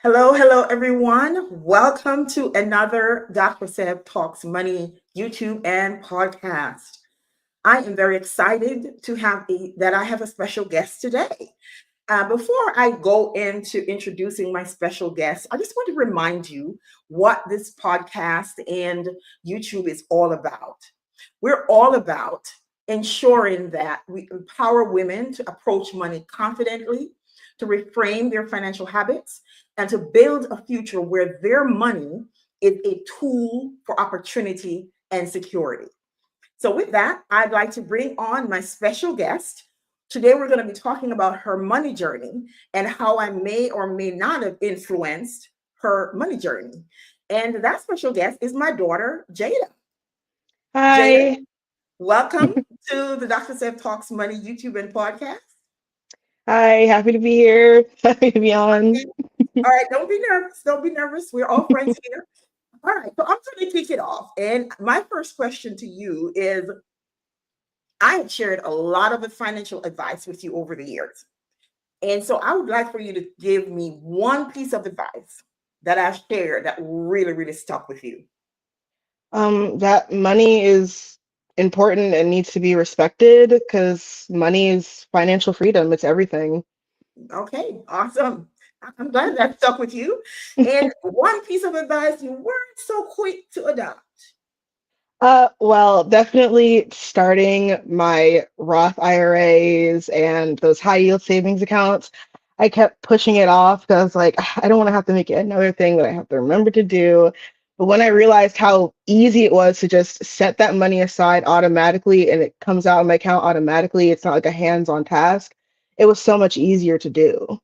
Hello, hello, everyone. Welcome to another Dr. Seb Talks Money YouTube and podcast. I am very excited to that I have a special guest today. Before I go into introducing my special guest, I just want to remind you what this podcast and YouTube is all about. We're all about ensuring that we empower women to approach money confidently, to reframe their financial habits, and to build a future where their money is a tool for opportunity and security. So, with that, I'd like to bring on my special guest. Today, we're going to be talking about her money journey and how I may or may not have influenced her money journey. And that special guest is my daughter, Jayda. Jayda, Hi. welcome to the Dr. Seth Talks Money YouTube and podcast. Hi. Happy to be here. Happy to be on. Okay. All right, don't be nervous. Don't be nervous. We're all friends here. All right, so I'm going to kick it off. And my first question to you is I have shared a lot of the financial advice with you over the years. And so I would like for you to give me one piece of advice that I've shared that really, really stuck with you. That money is important and needs to be respected because money is financial freedom. It's everything. Okay, awesome. I'm glad that stuck with you. And one piece of advice you weren't so quick to adopt. Well, definitely starting my Roth IRAs and those high yield savings accounts. I kept pushing it off because I was like, I don't want to have to make it another thing that I have to remember to do. But when I realized how easy it was to just set that money aside automatically and it comes out of my account automatically, it's not like a hands-on task. It was so much easier to do.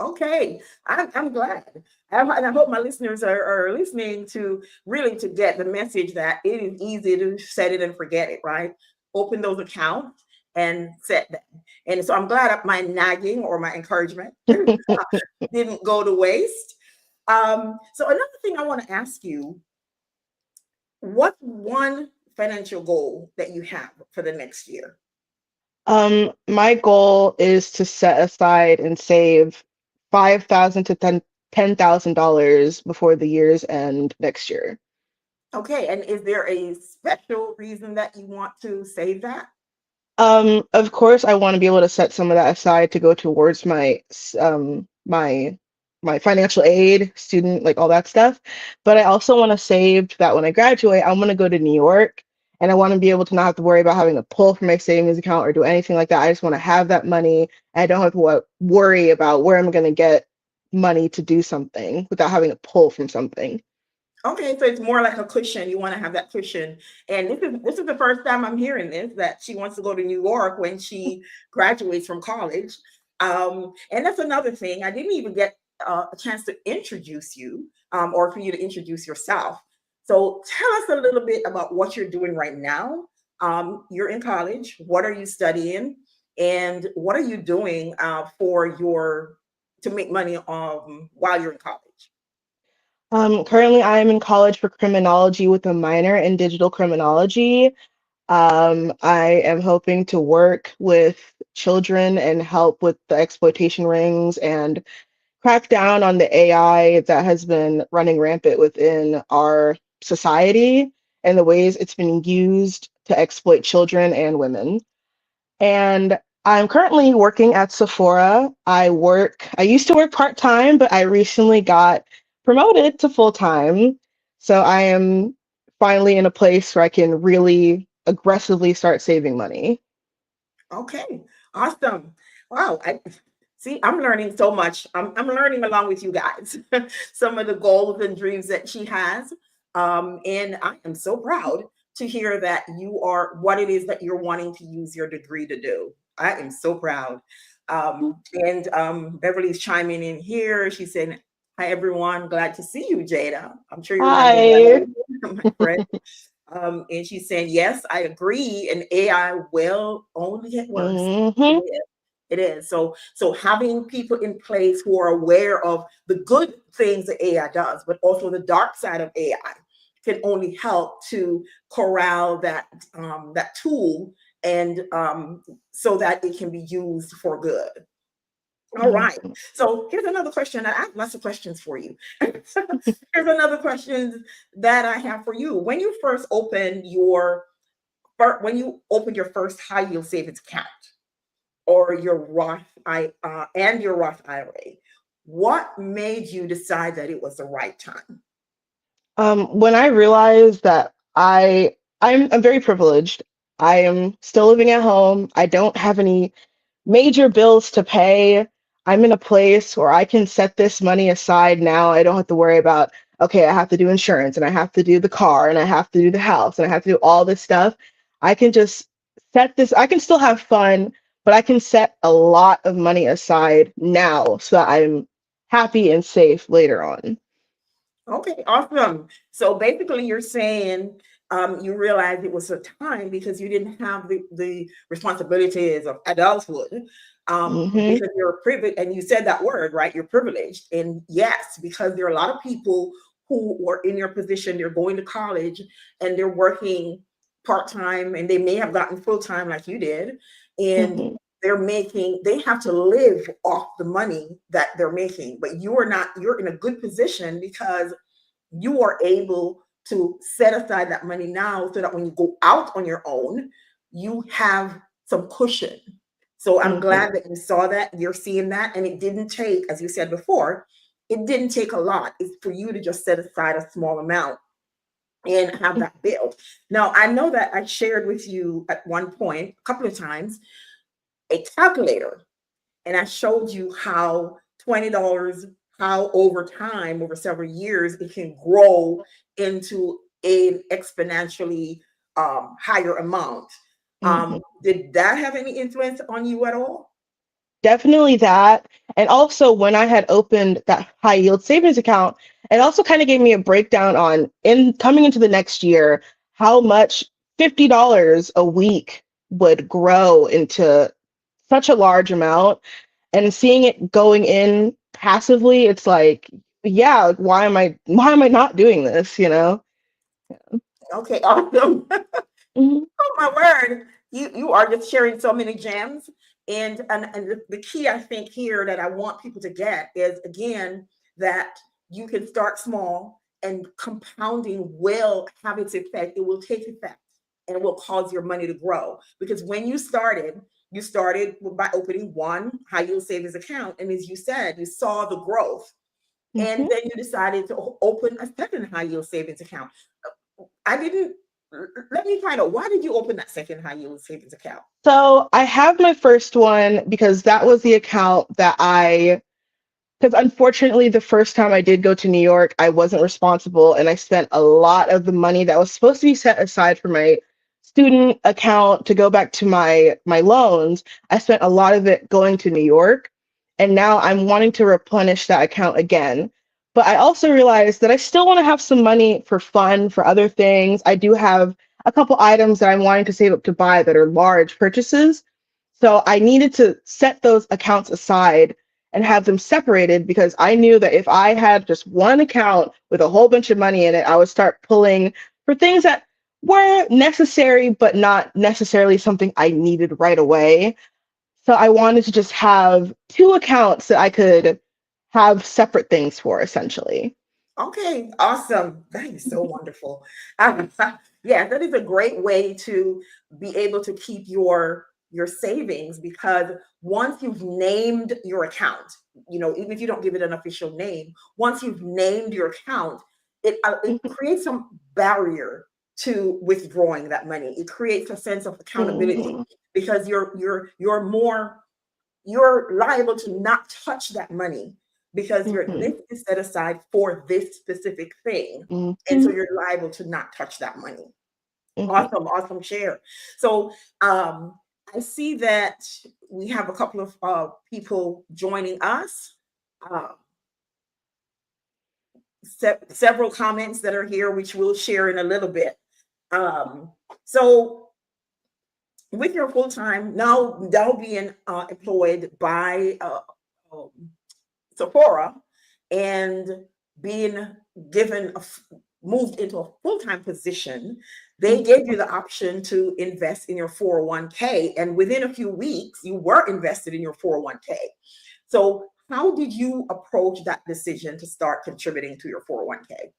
Okay, I'm glad. And I hope my listeners are listening to really to get the message that it is easy to set it and forget it, right? Open those accounts and set them. And so I'm glad that my nagging or my encouragement didn't go to waste. So another thing I want to ask you, what's one financial goal that you have for the next year? My goal is to set aside and save 5,000 to $10,000 before the year's end next year. Okay, and is there a special reason that you want to save that? Of course, I want to be able to set some of that aside to go towards my financial aid, student, like all that stuff. But I also want to save that when I graduate, I want to go to New York and I want to be able to not have to worry about having to pull from my savings account or do anything like that. I just want to have that money. I don't have to worry about where I'm going to get money to do something without having to pull from something. Okay, so it's more like a cushion. You want to have that cushion. And this is the first time I'm hearing this that she wants to go to New York when she graduates from college. And that's another thing. I didn't even get a chance to introduce you or for you to introduce yourself. So tell us a little bit about what you're doing right now. You're in college. What are you studying? And what are you doing for your to make money while you're in college? Currently, I am in college for criminology with a minor in digital criminology. I am hoping to work with children and help with the exploitation rings and crack down on the AI that has been running rampant within our society and the ways it's been used to exploit children and women. And I'm currently working at Sephora. I used to work part-time, but I recently got promoted to full-time. So I am finally in a place where I can really aggressively start saving money. Okay, awesome. Wow, I see. I'm learning so much. I'm learning along with you guys some of the goals and dreams that she has. And I am so proud to hear that you are what it is that you're wanting to use your degree to do. I am so proud. And Beverly's chiming in here. She said, "Hi everyone, glad to see you, Jada. I'm sure you're wondering Hi. why, my friend." And she's saying, yes, I agree. And AI will only get worse. It Hmm. is. It is. So having people in place who are aware of the good things that AI does, but also the dark side of AI can only help to corral that tool and so that it can be used for good. All right. So here's another question. I have lots of questions for you. Here's another question that I have for you. When you first opened your first high yield savings account or your your Roth IRA, what made you decide that it was the right time? When I realized that I'm very privileged. I am still living at home. I don't have any major bills to pay. I'm in a place where I can set this money aside now. I don't have to worry about, okay, I have to do insurance and I have to do the car and I have to do the house and I have to do all this stuff. I can just I can still have fun, but I can set a lot of money aside now so that I'm happy and safe later on. Okay, awesome. So basically, you're saying you realized it was a time because you didn't have the responsibilities of adulthood Hmm. because you're privileged, and you said that word, right? You're privileged. And yes, because there are a lot of people who are in your position, they're going to college and they're working part time, and they may have gotten full time like you did. And Hmm. they have to live off the money that they're making, but you are not. You're in a good position because you are able to set aside that money now so that when you go out on your own, you have some cushion. So I'm Hmm. glad that you saw that, you're seeing that. And it didn't take, as you said before, it didn't take a lot. It's for you to just set aside a small amount and have that build. Now, I know that I shared with you at one point, a couple of times, a calculator, and I showed you how $20, how over time, over several years, it can grow into an exponentially higher amount. Hmm. Did that have any influence on you at all? Definitely that. And also, when I had opened that high yield savings account, it also kind of gave me a breakdown on in coming into the next year, how much $50 a week would grow into such a large amount. And seeing it going in passively, it's like, yeah, why am I not doing this, you know? Okay, awesome. Hmm. Oh my word. You are just sharing so many gems. And the key I think here that I want people to get is again that you can start small and compounding will have its effect. It will take effect and it will cause your money to grow. Because when you started by opening one high yield savings account. And as you said, you saw the growth. And Hmm. then you decided to open a second high yield savings account. I didn't Let me find out, why did you open that second high yield savings account? So I have my first one because that was the account that because unfortunately, the first time I did go to New York, I wasn't responsible and I spent a lot of the money that was supposed to be set aside for my student account to go back to my loans. I spent a lot of it going to New York, and now I'm wanting to replenish that account again. But I also realized that I still want to have some money for fun, for other things. I do have a couple items that I'm wanting to save up to buy that are large purchases. So I needed to set those accounts aside and have them separated because I knew that if I had just one account with a whole bunch of money in it, I would start pulling for things that were necessary, but not necessarily something I needed right away. So I wanted to just have two accounts that I could have separate things for, essentially. Okay, awesome. That is so wonderful. Yeah, that is a great way to be able to keep your savings because once you've named your account, even if you don't give it an official name, once you've named your account, it Mhm. creates some barrier to withdrawing that money. It creates a sense of accountability Mhm. because you're liable to not touch that money because this Mhm. is set aside for this specific thing. And so Mhm. you're liable to not touch that money. Mhm. Awesome, awesome share. So I see that we have a couple of people joining us. Uh, Several comments that are here, which we'll share in a little bit. Um, so with your full time now being employed by um, Sephora and being given moved into a full-time position, They Mhm. gave you the option to invest in your 401k, and within a few weeks, you were invested in your 401k. So, how did you approach that decision to start contributing to your 401k?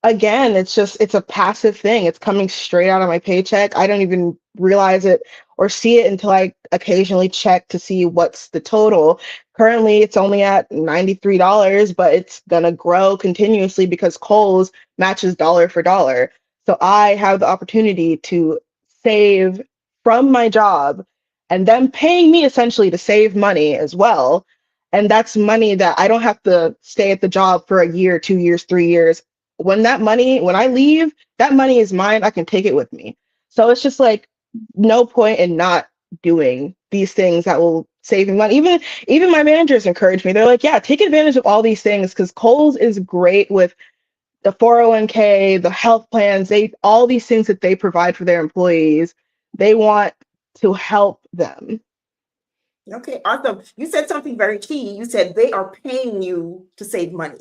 Again, it's a passive thing. It's coming straight out of my paycheck. I don't even realize it or see it until I occasionally check to see what's the total. Currently, it's only at $93, but it's gonna grow continuously because Kohl's matches dollar for dollar. So I have the opportunity to save from my job and them paying me essentially to save money as well. And that's money that I don't have to stay at the job for a year, 2 years, 3 years. When I leave, that money is mine. I can take it with me. So it's just like no point in not doing these things that will save me money. Even my managers encourage me. They're like, yeah, take advantage of all these things because Kohl's is great with the 401k, the health plans, they all these things that they provide for their employees. They want to help them. Okay, awesome. You said something very key. You said they are paying you to save money.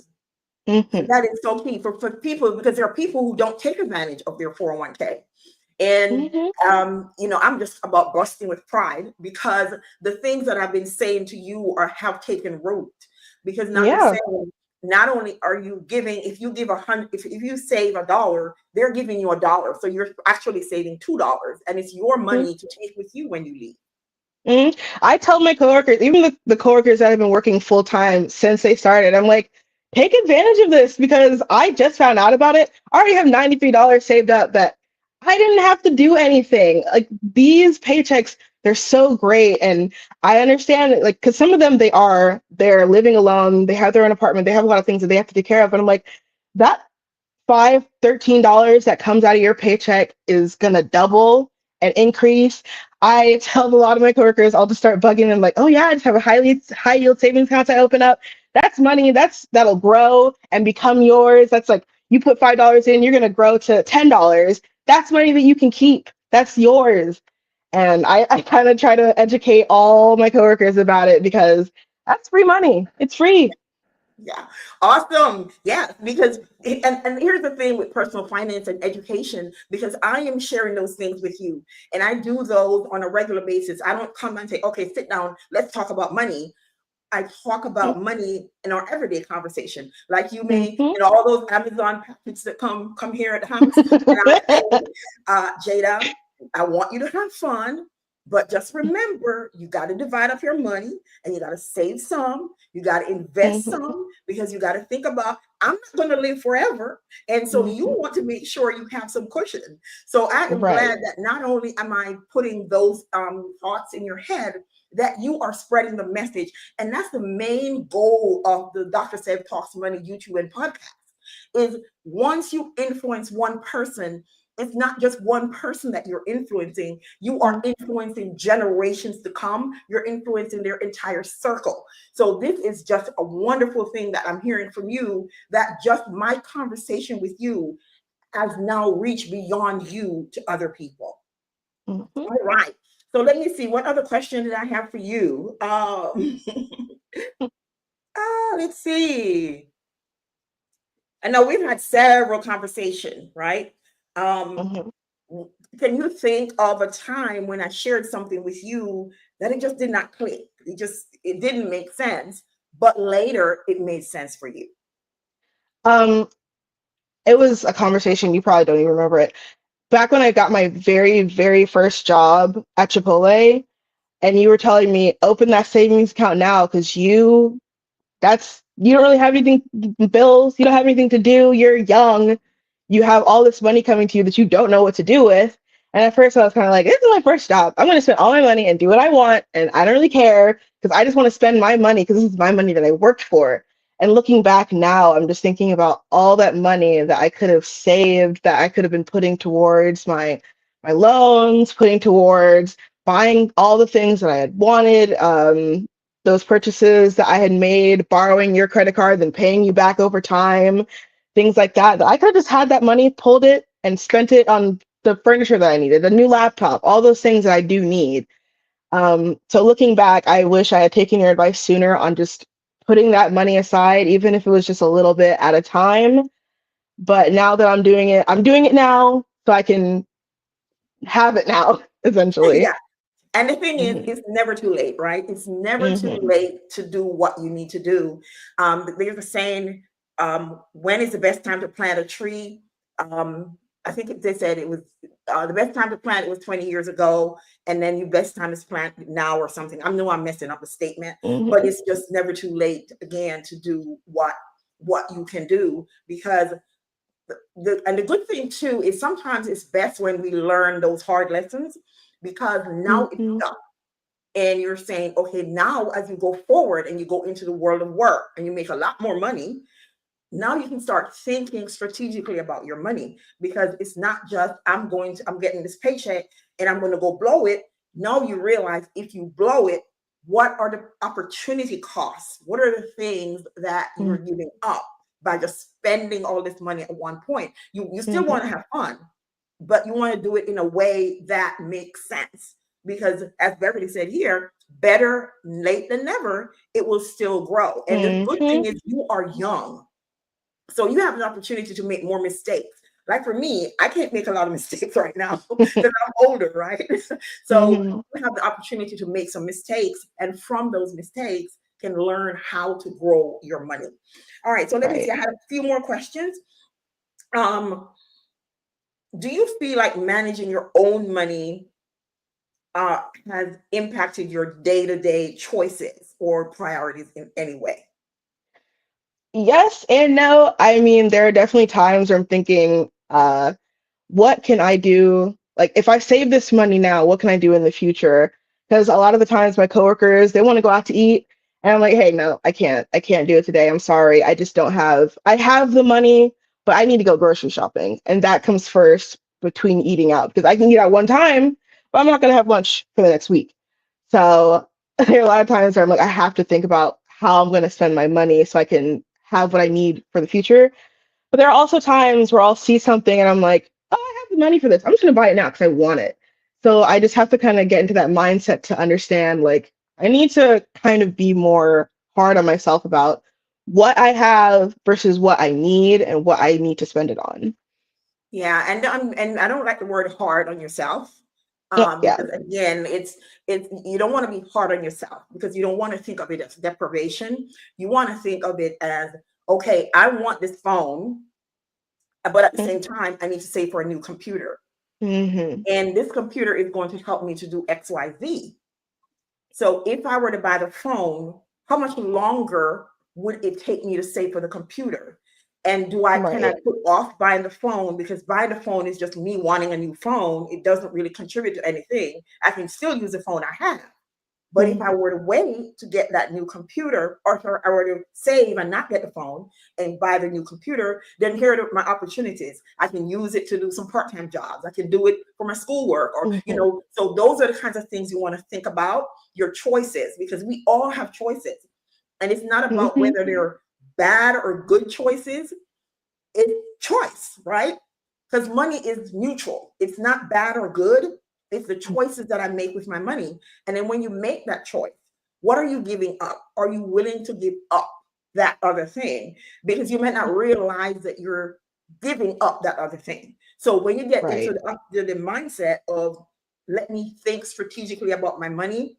And Hmm. that is so key for people, because there are people who don't take advantage of their 401k. And Hmm. I'm just about busting with pride because the things that I've been saying to you are have taken root. Because now you're Yeah. saying, not only are you giving, if you give 100, if you save $1, they're giving you $1. So you're actually saving $2, and it's your money to take with you when you leave. Mhm. I tell my coworkers, even the coworkers that have been working full time since they started, I'm like, take advantage of this because I just found out about it. I already have $93 saved up that I didn't have to do anything. Like these paychecks, they're so great. And I understand it, like, because some of them they're living alone, they have their own apartment, they have a lot of things that they have to take care of. And I'm like, that $13 that comes out of your paycheck is gonna double and increase. I tell a lot of my coworkers, I'll just start bugging them like, oh yeah, I just have a high yield savings account I open up. That's money that'll grow and become yours. That's like you put $5 in, you're gonna grow to $10. That's money that you can keep. That's yours. And I kind of try to educate all my coworkers about it because that's free money. It's free. Yeah, awesome. Yeah, because and here's the thing with personal finance and education, because I am sharing those things with you, and I do those on a regular basis. I don't come and say, okay, sit down, let's talk about money. I talk about money in our everyday conversation. Like you may, Mhm. all those Amazon packages that come here at the house, and I say, Jada, I want you to have fun, but just remember, you got to divide up your money, and you got to save some. You got to invest Mhm. some, because you got to think about, I'm not going to live forever, and so you Mhm. want to make sure you have some cushion. So I am Right. glad that not only am I putting those thoughts in your head, that you are spreading the message. And that's the main goal of the Dr. Seb Talks Money YouTube and podcast, is once you influence one person, it's not just one person that you're influencing. You are Mm. influencing generations to come. You're influencing their entire circle. So this is just a wonderful thing that I'm hearing from you, that just my conversation with you has now reached beyond you to other people. Mhm. All right. So let me see. What other question did I have for you? Let's see. I know we've had several conversations, right? Um, Mhm. can you think of a time when I shared something with you that it just did not click? It didn't make sense, but later it made sense for you. Um, it was a conversation, you probably don't even remember it. Back when I got my very, very first job at Chipotle, and you were telling me, open that savings account now because you don't really have anything, bills, you don't have anything to do, you're young, you have all this money coming to you that you don't know what to do with. And at first I was kind of like, this is my first job, I'm going to spend all my money and do what I want, and I don't really care because I just want to spend my money because this is my money that I worked for. And looking back now, I'm just thinking about all that money that I could have saved, that I could have been putting towards my loans, putting towards buying all the things that I had wanted, those purchases that I had made, borrowing your credit card, then paying you back over time, things like that. That I could have just had that money, pulled it, and spent it on the furniture that I needed, a new laptop, all those things that I do need. So looking back, I wish I had taken your advice sooner on just putting that money aside, even if it was just a little bit at a time. But now that I'm doing it now. so I can have it now, essentially. Yeah. And the thing is, Hmm. it's never too late, right? It's never too Hmm. late to do what you need to do. There's a saying, when is the best time to plant a tree? I think they said it was the best time to plant it was 20 years ago, and then the best time is plant now or something. I know I'm messing up the statement, but Hmm. it's just never too late again to do what you can do because and the good thing too is sometimes it's best when we learn those hard lessons because now it's Hmm. stuck and you're saying, okay, now as you go forward and you go into the world of work and you make a lot more money, now you can start thinking strategically about your money because it's not just I'm getting this paycheck and I'm going to go blow it. Now you realize if you blow it, what are the opportunity costs? What are the things that you're giving up by just spending all this money at one point? You still want to Hmm. have fun, but you want to do it in a way that makes sense because as Beverly said here, better late than never, it will still grow. And the good Hmm. thing is you are young, so you have an opportunity to make more mistakes. Like for me, I can't make a lot of mistakes right now because I'm older, right? So Hmm. you have the opportunity to make some mistakes, and from those mistakes, can learn how to grow your money. All right, so let me see. Right. I had a few more questions. Um, do you feel like managing your own money has impacted your day-to-day choices or priorities in any way? Yes and no. I mean, there are definitely times where I'm thinking, what can I do? Like, if I save this money now, what can I do in the future? Because a lot of the times my coworkers, they want to go out to eat. And I'm like, hey, no, I can't. I can't do it today. I'm sorry. I just don't have, I have the money, but I need to go grocery shopping. And that comes first between eating out because I can eat out one time, but I'm not going to have lunch for the next week. So there are a lot of times where I'm like, I have to think about how I'm going to spend my money so I can have what I need for the future. But there are also times where I'll see something and I'm like, oh, I have the money for this. I'm just gonna buy it now because I want it. So I just have to kind of get into that mindset to understand like I need to kind of be more hard on myself about what I have versus what I need and what I need to spend it on. Yeah, and I don't like the word hard on yourself. Oh, yeah. Because again, it's you don't want to be hard on yourself because you don't want to think of it as deprivation. You want to think of it as, okay, I want this phone, but at the same time, I need to save for a new computer. Mm-hmm. And this computer is going to help me to do XYZ. So if I were to buy the phone, how much longer would it take me to save for the computer? And can I Right. put off buying the phone because buying the phone is just me wanting a new phone? It doesn't really contribute to anything. I can still use the phone I have. But if I Mm-hmm. were to wait to get that new computer, or if I were to save and not get the phone and buy the new computer, then here are my opportunities. I can use it to do some part-time jobs. I can do it for my schoolwork, or Mm-hmm. so those are the kinds of things you want to think about your choices because we all have choices, and it's not about Mm-hmm. whether they're bad or good choices. It's choice, right? Because money is neutral. It's not bad or good. It's the choices that I make with my money. And then when you make that choice, what are you giving up? Are you willing to give up that other thing? Because you might not realize that you're giving up that other thing. So when you get into Right. the mindset of let me think strategically about my money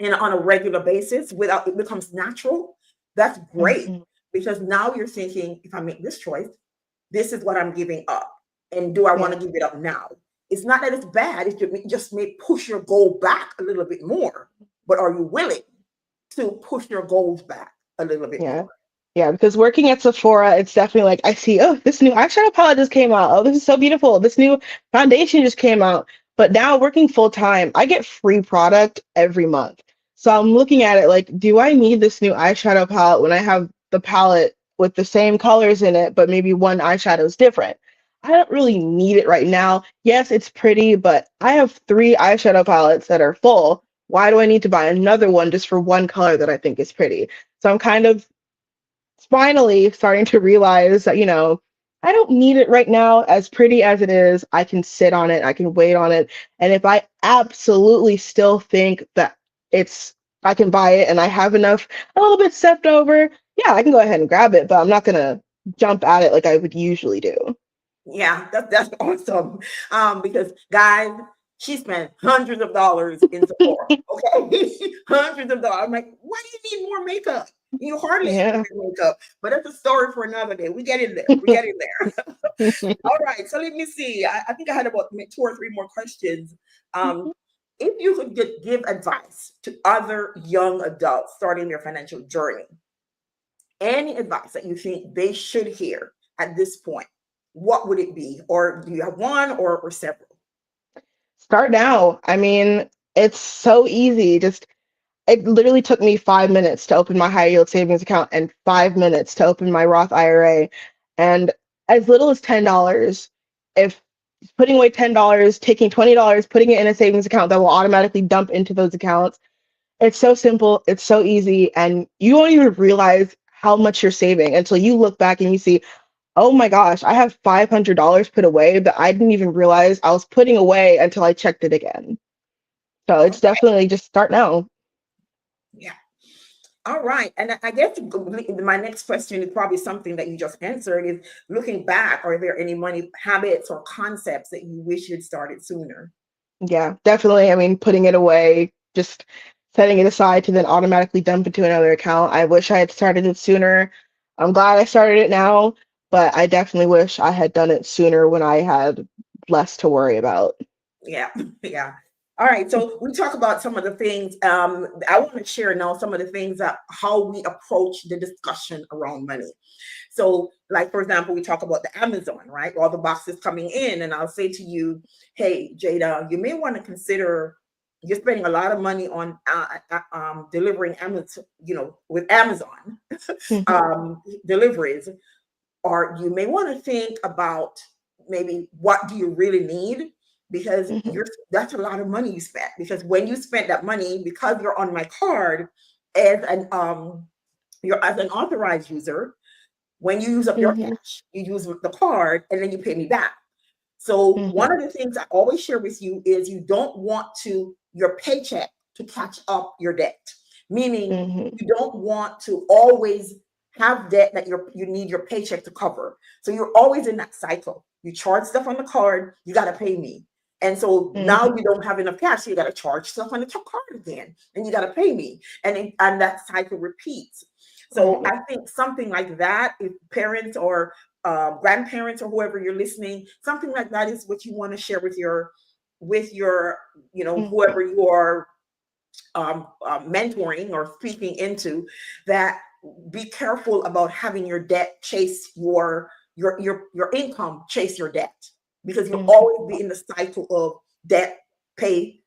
and on a regular basis without it becomes natural, that's great. Mm-hmm. Because now you're thinking, if I make this choice, this is what I'm giving up. And do I want Yeah. to give it up now? It's not that it's bad, it just may push your goal back a little bit more. But are you willing to push your goals back a little bit Yeah. more? Yeah, because working at Sephora, it's definitely like I see, oh, this new eyeshadow palette just came out. Oh, this is so beautiful. This new foundation just came out. But now working full time, I get free product every month. So I'm looking at it like, do I need this new eyeshadow palette when I have the palette with the same colors in it, but maybe one eyeshadow is different? I don't really need it right now. Yes, it's pretty, but I have three eyeshadow palettes that are full. Why do I need to buy another one just for one color that I think is pretty? So I'm kind of finally starting to realize that, I don't need it right now. As pretty as it is, I can sit on it, I can wait on it. And if I absolutely still think that it's, I can buy it and I have enough, a little bit stepped over, yeah, I can go ahead and grab it, but I'm not going to jump at it like I would usually do. Yeah, that's awesome. Because guys, she spent hundreds of dollars in Sephora. Okay, hundreds of dollars. I'm like, why do you need more makeup? You hardly ever Yeah. wear makeup. But that's a story for another day. We get in there. We get in there. All right. So let me see. I think I had about two or three more questions. Um, if you could give advice to other young adults starting their financial journey, any advice that you think they should hear at this point, what would it be? Or do you have one or several? Start now. I mean, it's so easy. Just it literally took me 5 minutes to open my high yield savings account and 5 minutes to open my Roth IRA. And as little as $10, if putting away $10, taking $20, putting it in a savings account that will automatically dump into those accounts, it's so simple, it's so easy, and you won't even realize how much you're saving until you look back and you see, oh my gosh, I have $500 put away that I didn't even realize I was putting away until I checked it again. So All it's right. definitely just start now. Yeah. All right. And I guess my next question is probably something that you just answered is looking back, are there any money habits or concepts that you wish you'd started sooner? Yeah, definitely. I mean, putting it away, just setting it aside to then automatically dump into another account. I wish I had started it sooner. I'm glad I started it now, but I definitely wish I had done it sooner when I had less to worry about. Yeah, yeah. All right. So we talk about some of the things. I want to share now some of the things that how we approach the discussion around money. So, like for example, we talk about the Amazon, right? All the boxes coming in, and I'll say to you, "Hey, Jada, you may want to consider you're spending a lot of money on delivering Amazon, with Amazon Mhm, deliveries, or you may want to think about maybe what do you really need because mhm, that's a lot of money you spent because when you spent that money because you're on my card as an you're as an authorized user when you use up your mhm, cash you use the card and then you pay me back. So one mhm, of the things I always share with you is you don't want to your paycheck to catch up your debt, meaning mhm, you don't want to always have debt that you need your paycheck to cover. So you're always in that cycle. You charge stuff on the card, you got to pay me. And so now mhm, you don't have enough cash, so you got to charge stuff on the card again, and you got to pay me, and that cycle repeats. So mhm, I think something like that, if parents or grandparents or whoever you're listening, something like that is what you want to share with your mhm, whoever you are mentoring or speaking into, that be careful about having your debt chase your income chase your debt because you'll mhm, always be in the cycle of debt, pay,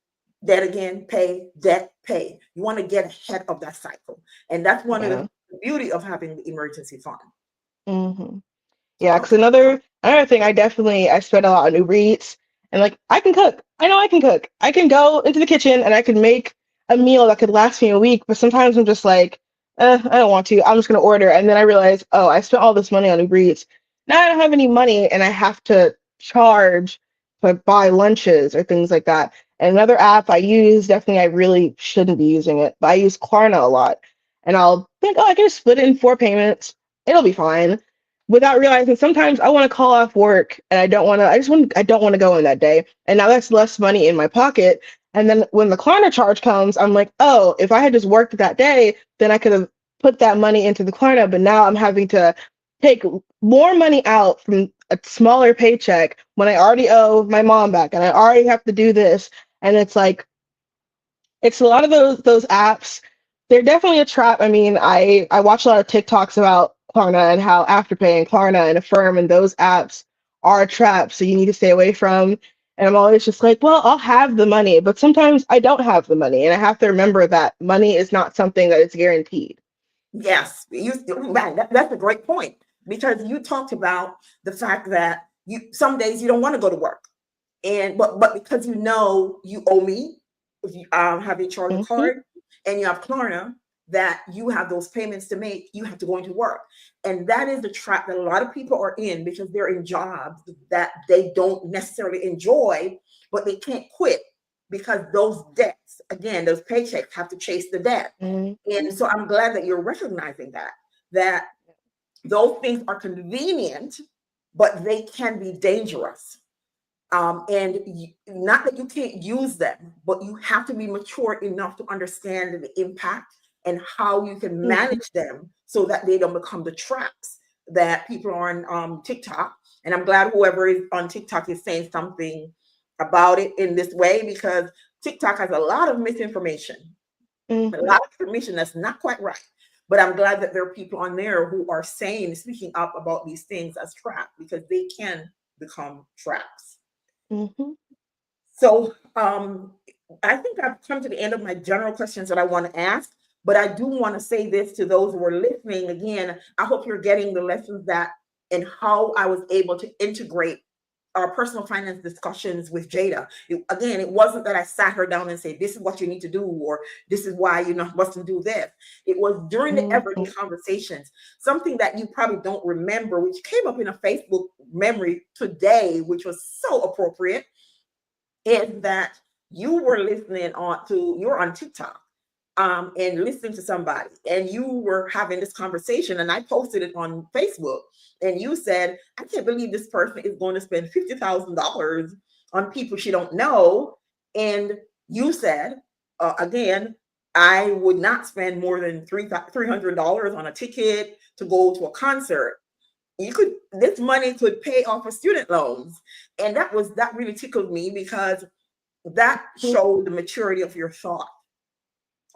debt again, pay, debt, pay. You want to get ahead of that cycle, and that's one of yeah. the beauty of having the emergency fund. Mhm. Yeah, because Okay. another thing I spend a lot on Uber Eats and like I can cook. I know I can cook. I can go into the kitchen and I can make a meal that could last me a week, but sometimes I'm just like, I don't want to. I'm just gonna order. And then I realize, oh, I spent all this money on Uber Eats. Now I don't have any money and I have to charge to buy lunches or things like that. And another app I use, definitely I really shouldn't be using it, but I use Klarna a lot. And I'll think, oh, I can just split it in 4 payments. It'll be fine without realizing sometimes I want to call off work and I don't want to go in that day. And now that's less money in my pocket. And then when the Klarna charge comes, I'm like, oh, if I had just worked that day, then I could have put that money into the Klarna. But now I'm having to take more money out from a smaller paycheck when I already owe my mom back and I already have to do this. And it's like it's a lot of those apps. They're definitely a trap. I mean, I watch a lot of TikToks about Klarna and how Afterpay and Klarna and Affirm and those apps are a trap. So you need to stay away from. And I'm always just like, well, I'll have the money, but sometimes I don't have the money, and I have to remember that money is not something that is guaranteed. Yes, right. That's a great point because you talked about the fact that you some days you don't want to go to work, and but because you owe me, if you have your charger Hmm. card and you have Klarna, that you have those payments to make, you have to go into work, and that is the trap that a lot of people are in because they're in jobs that they don't necessarily enjoy, but they can't quit because those debts, again, those paychecks have to chase the debt. Hmm. And so I'm glad that you're recognizing that those things are convenient, but they can be dangerous. Not that you can't use them, but you have to be mature enough to understand the impact and how you can Mhm. manage them so that they don't become the traps that people are on TikTok. And I'm glad whoever is on TikTok is saying something about it in this way, because TikTok has a lot of misinformation, a Mhm. lot of information that's not quite right. But I'm glad that there are people on there who are saying, speaking up about these things as traps, because they can become traps. Mhm. So I think I've come to the end of my general questions that I want to ask, but I do want to say this to those who are listening. Again, I hope you're getting the lessons that and how I was able to integrate our personal finance discussions with Jayda. Again, it wasn't that I sat her down and said, this is what you need to do, or this is why you're not supposed to do this. It was during the everyday Mhm. conversations, something that you probably don't remember, which came up in a Facebook memory today, which was so appropriate, is that you were listening on to you're on TikTok and listening to somebody, and you were having this conversation, and I posted it on Facebook, and you said, I can't believe this person is going to spend $50,000 on people she don't know. And you said, again, I would not spend more than $300 on a ticket to go to a concert. You could This money could pay off for student loans. And that really tickled me, because that Mhm. showed the maturity of your thought,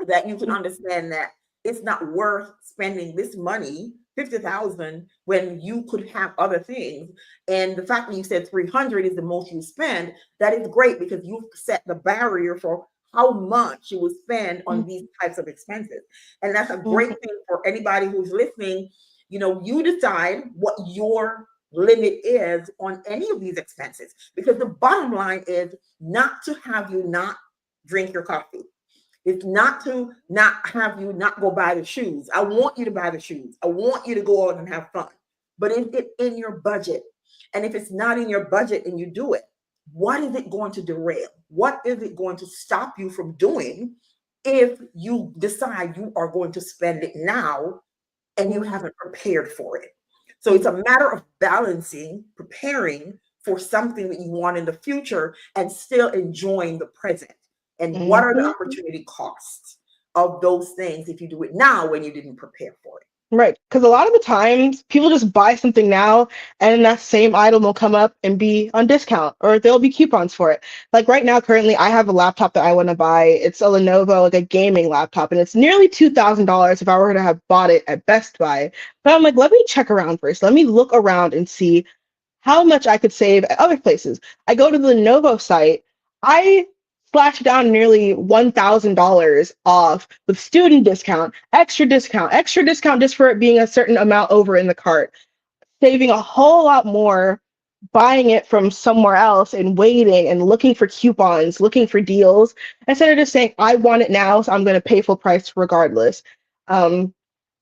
that you can Mhm. understand that it's not worth spending this money, 50,000, when you could have other things. And the fact that you said 300 is the most you spend, that is great, because you've set the barrier for how much you will spend on these types of expenses. And that's a great Mhm. thing for anybody who's listening. You decide what your limit is on any of these expenses, because the bottom line is not to have you not drink your coffee. It's not to not have you not go buy the shoes. I want you to buy the shoes. I want you to go out and have fun. But is it in your budget? And if it's not in your budget and you do it, what is it going to derail? What is it going to stop you from doing if you decide you are going to spend it now and you Mhm. haven't prepared for it? So it's Mhm. a matter of balancing, preparing for something that you want in the future and still enjoying the present. And what are the Mhm. opportunity costs of those things if you do it now when you didn't prepare for it? Right, because a lot of the times people just buy something now, and then that same item will come up and be on discount, or there'll be coupons for it. Like right now, currently, I have a laptop that I want to buy. It's a Lenovo, like a gaming laptop, and it's nearly $2,000 if I were to have bought it at Best Buy. But I'm like, let me check around first. Let me look around and see how much I could save at other places. I go to the Lenovo site. I slashed down nearly $1,000 off with student discount, extra discount just for it being a certain amount over in the cart, saving a whole lot more buying it from somewhere else and waiting and looking for coupons, looking for deals, instead of just saying, I want it now, so I'm going to pay full price regardless. Um,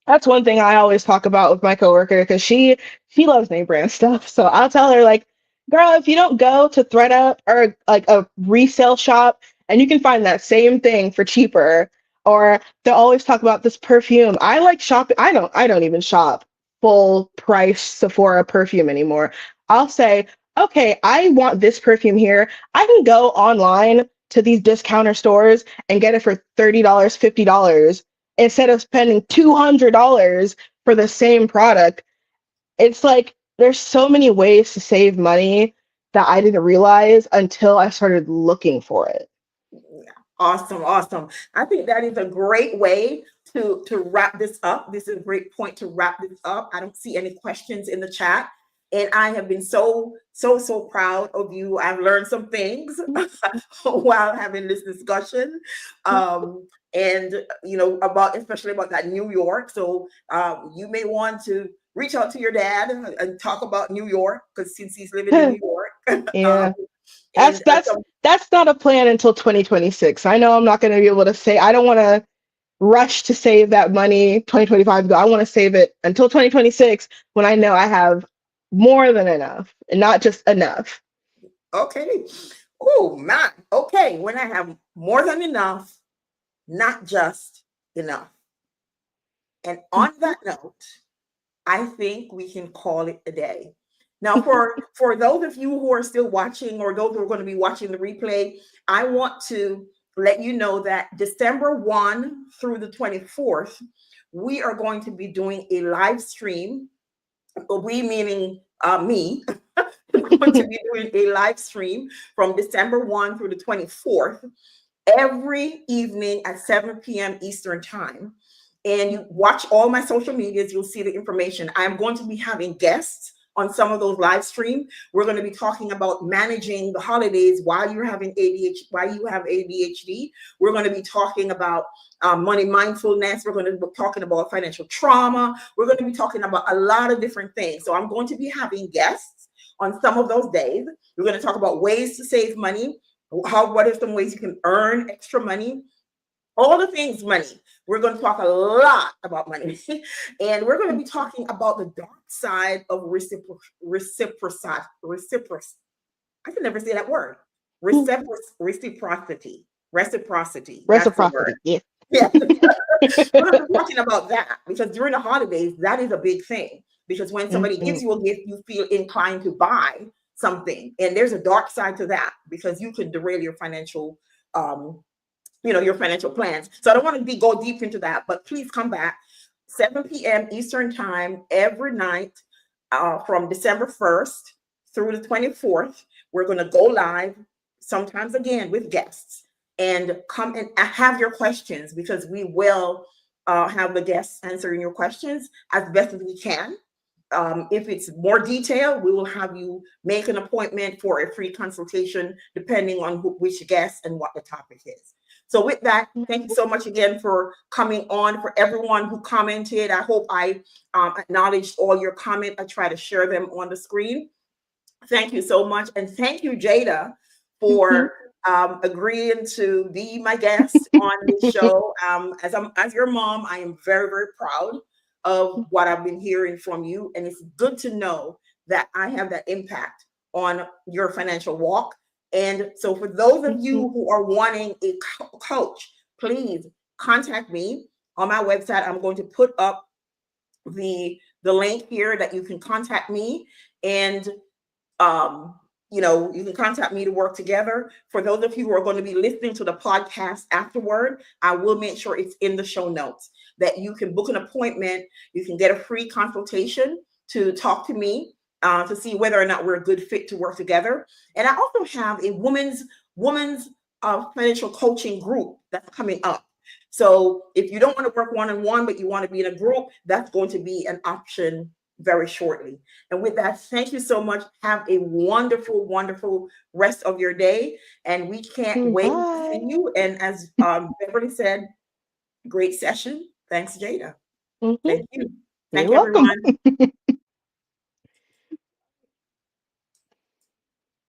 that's one thing I always talk about with my coworker because she loves name brand stuff. So I'll tell her like, girl, if you don't go to ThredUp or like a resale shop and you can find that same thing for cheaper, or they'll always talk about this perfume. I like shopping. I don't even shop full price Sephora perfume anymore. I'll say, okay, I want this perfume here. I can go online to these discounter stores and get it for $30, $50 instead of spending $200 for the same product. It's like there's so many ways to save money that I didn't realize until I started looking for it. Yeah. Awesome, awesome. I think that is a great way to wrap this up. This is a great point to wrap this up. I don't see any questions in the chat. And I have been so proud of you. I've learned some things while having this discussion. And about, especially about that New York. So you may want to reach out to your dad and talk about New York, because since he's living in New York. um, Yeah. That's and that's some that's not a plan until 2026. I know I'm not going to be able to say I don't want to rush to save that money 2025 ago. I want to save it until 2026 when I know I have more than enough and not just enough. Okay. Oh, man. Okay. When I have more than enough, not just enough. And on Mhm. that note, I think we can call it a day. Now, for those of you who are still watching, or those who are going to be watching the replay, I want to let you know that December 1 through the 24th, we are going to be doing a live stream. We meaning me. I'm going to be doing a live stream from December 1 through the 24th every evening at 7 p.m. Eastern Time. And you watch all my social medias, you'll see the information. I'm going to be having guests on some of those live streams. We're going to be talking about managing the holidays while you're having ADHD, while you have ADHD. We're going to be talking about money mindfulness. We're going to be talking about financial trauma. We're going to be talking about a lot of different things. So I'm going to be having guests on some of those days. We're going to talk about ways to save money. What are some ways you can earn extra money? All the things money. We're going to talk a lot about money. And we're going to be talking about the dark side of reciprocity. I can never say that word. Reciprocity. Reciprocity. That's the word. Reciprocity, yes. Yeah. We're going to be talking about that because during the holidays, that is a big thing. Because when somebody gives you a gift, you feel inclined to buy something. And there's a dark side to that because you could derail your financial your financial plans. So I don't want to go deep into that, but please come back 7 p.m. Eastern Time every night from December 1st through the 24th. We're going to go live, sometimes again with guests, and come and have your questions because we will have the guests answering your questions as best as we can. If it's more detailed, we will have you make an appointment for a free consultation, depending on which guest and what the topic is. So with that, thank you so much again for coming on. For everyone who commented, I hope I acknowledged all your comment. I try to share them on the screen. Thank you so much. And thank you, Jayda, for agreeing to be my guest on this show. As your mom, I am very, very proud of what I've been hearing from you. And it's good to know that I have that impact on your financial walk. And so for those of you who are wanting a coach, please contact me on my website. I'm going to put up the link here that you can contact me, and you can contact me to work together. For those of you who are going to be listening to the podcast afterward, I will make sure it's in the show notes that you can book an appointment. You can get a free consultation to talk to me to see whether or not we're a good fit to work together. And I also have a women's financial coaching group that's coming up. So if you don't want to work one-on-one, but you want to be in a group, that's going to be an option very shortly. And with that, thank you so much. Have a wonderful, wonderful rest of your day. And we can't wait to see you. And as Beverly said, great session. Thanks, Jayda. Thank you. Thank You're you, welcome. everyone.